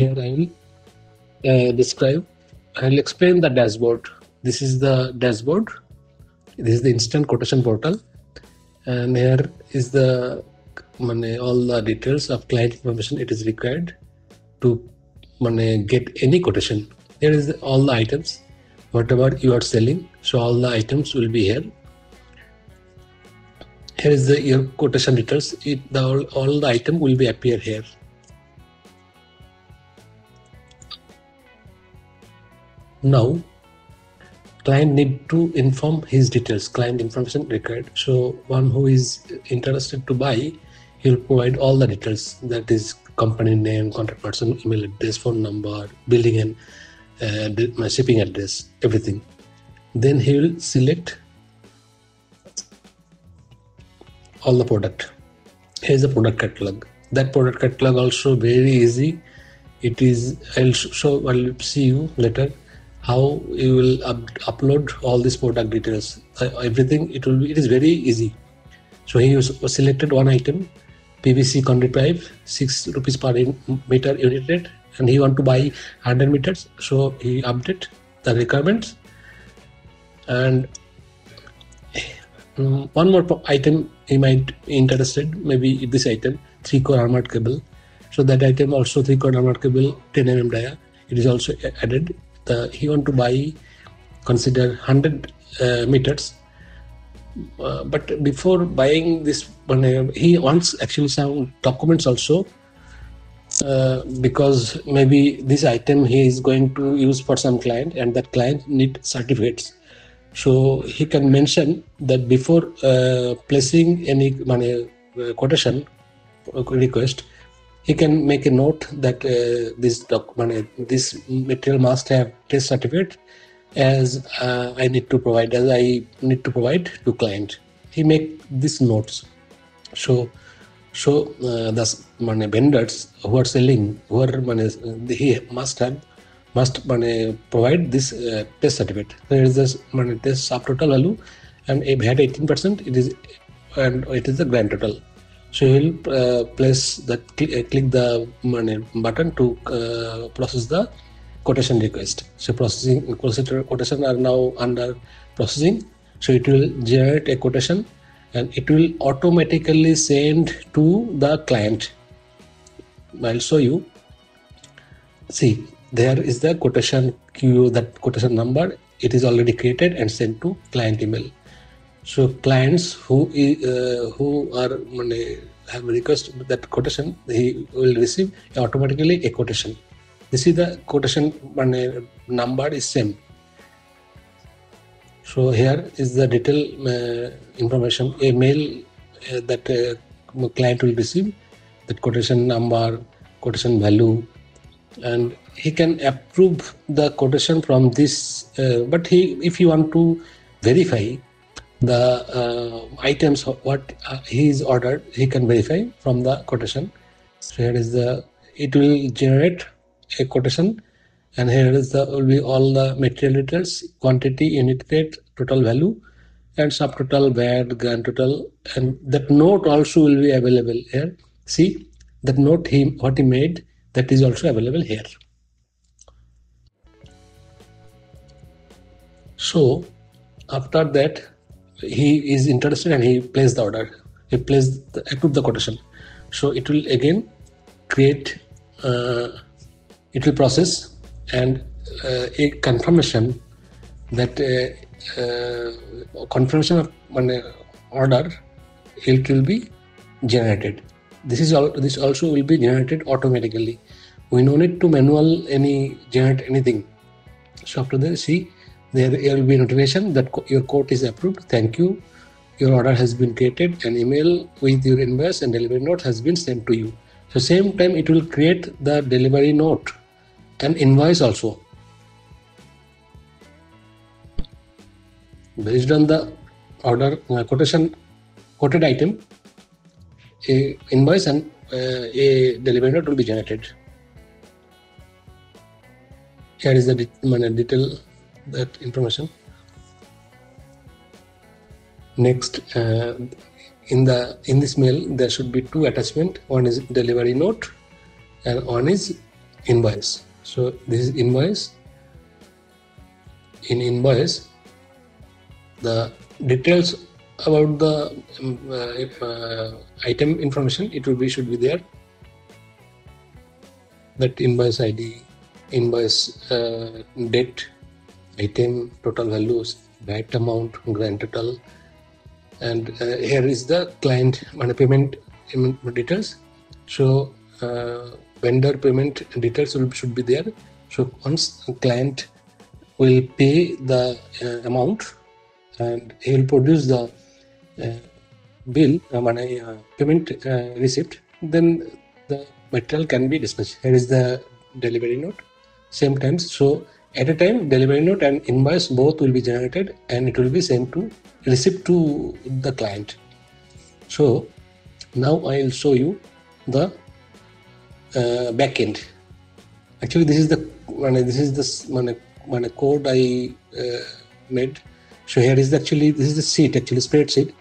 here I will I'll explain the dashboard. This is the dashboard. This is the instant quotation portal, and here is the all the details of client information it is required to get any quotation. Here is all the items, whatever you are selling. So all the items will be here. Here is your quotation details. All the item will be appear here. Now, client need to inform his details, client information required. So one who is interested to buy, he will provide all the details, that is company name, contact person, email address, phone number, billing and my shipping address, everything. Then he will select all the product. Here's the product catalog. That product catalog also very easy. It is, I'll see you later how you will upload all these product details. Everything it is very easy. So he selected one item, PVC conduit pipe, 6 rupees per meter unit rate, and he want to buy 100 meters. So he update the requirements. And one more item he might be interested, maybe this item, 3-core armored cable. So that item also 3-core armored cable, 10 mm dia, it is also added. He want to buy, consider 100 meters, but before buying this, he wants actually some documents also, because maybe this item he is going to use for some client, and that client need certificates. So he can mention that before placing any quotation request, he can make a note that this material must have test certificate as I need to provide to client. He make these notes. So the vendors who are selling, he must provide this test certificate. There is this test subtotal value, and if had 18%, it is the grand total. So you will place that click the button to process the quotation request. So quotation are now under processing. So it will generate a quotation, and it will automatically send to the client. I'll show you. See, there is the quotation queue, that quotation number. It is already created and sent to client email. So clients who are have requested that quotation, he will receive automatically a quotation. This is the quotation number is same. So here is the detail information, a mail that client will receive, that quotation number, quotation value, and he can approve the quotation from this. But if you want to verify the items what he is ordered, he can verify from the quotation. So here is it will generate a quotation, and here is will be all the material details, quantity, unit rate, total value, and subtotal, VAT, grand total, and that note also will be available here. See, that note what he made, that is also available here. So after that, he is interested and he placed the order. He approved the quotation. So it will again create, it will process, and a confirmation that confirmation of order, it will be generated. This also will be generated automatically. We no need to generate anything. So after that, see, there will be notification that your quote is approved. Thank you. Your order has been created. An email with your invoice and delivery note has been sent to you. So same time it will create the delivery note and invoice also. Based on the order quoted item, a invoice and a delivery note will be generated. Here is the detail, that information. Next, in this mail there should be two attachments. One is delivery note and one is invoice. So this is invoice. In invoice, the details about the item information, it will be should be there. That invoice ID, invoice date, item, total values, VAT amount, grand total, and here is the client payment details. So vendor payment details should be there. So once client will pay the amount and he will produce the bill, payment receipt, then the material can be dispatched. Here is the delivery note. Same times. So at a time, delivery note and invoice both will be generated and it will be sent to receipt to the client. So now I will show you the backend. Actually, this is the code I made. So here is this is the sheet, actually spreadsheet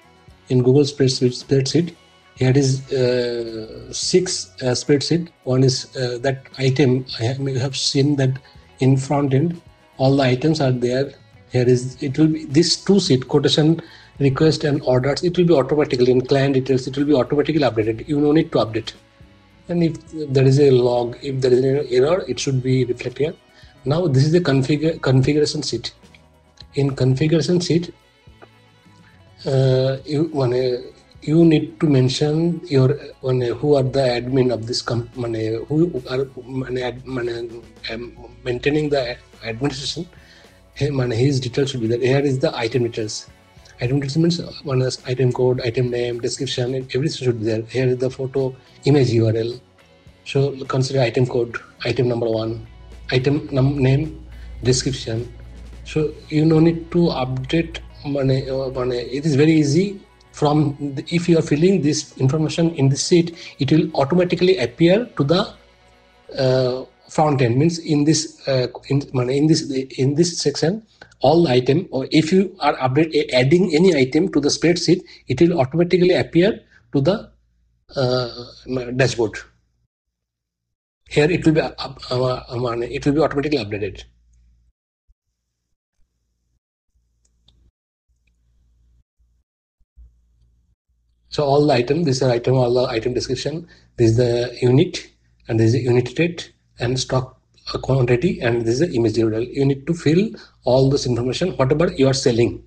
in Google spreadsheet. Here is 6 spreadsheet. One is that item. I have seen that in front end, all the items are there. Here is, it will be this 2 sheet, quotation, request and orders. It will be automatically in client details. It will be automatically updated. You no need to update. And if there is a log, if there is an error, it should be reflected here. Now this is the configuration sheet. In configuration sheet, you need to mention your who are the admin of this company, who are maintaining the administration. His details should be there. Here is the item details. Item details means one is item code, item name, description, everything should be there. Here is the photo, image URL. So consider item code, item number 1, item name, description. So you no need to update. It is very easy. If you are filling this information in the sheet, it will automatically appear to the front end. Means in this in this section, all item, or if you are adding any item to the spreadsheet, it will automatically appear to the dashboard. Here it will be automatically updated. So all the item, this is item, all the item description, this is the unit, and this is the unit rate and stock quantity, and this is the image URL. You need to fill all this information, whatever you are selling.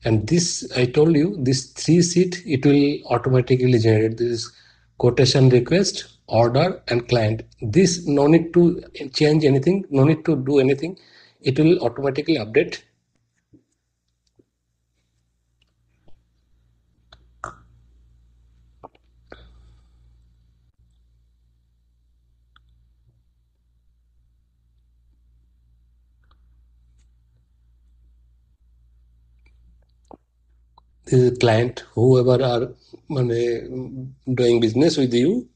And this, I told you, this 3 sheet, it will automatically generate this quotation request, order, and client. This no need to change anything, no need to do anything. It will automatically update. This is client, whoever are doing business with you,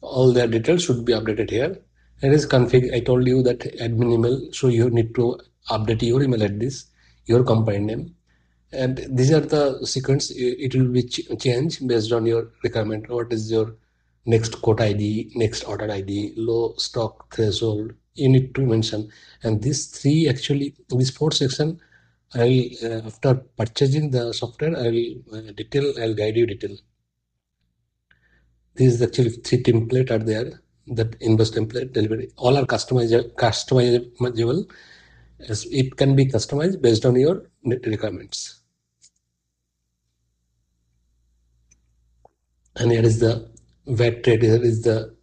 all their details should be updated here. Here is config. I told you that admin email, so you need to update your email address, your company name, and these are the sequence. It will be changed based on your requirement. What is your next quote ID, next order ID, low stock threshold, you need to mention. And these 3 actually, this 4th section, I will after purchasing the software, I will guide you detail. This is actually 3 template are there. That invoice template, delivery, all are customizable. As it can be customized based on your requirements. And here is the VAT rate. Here is the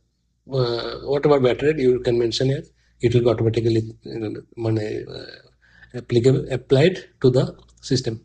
whatever VAT rate you can mention here. It will be automatically applied to the system.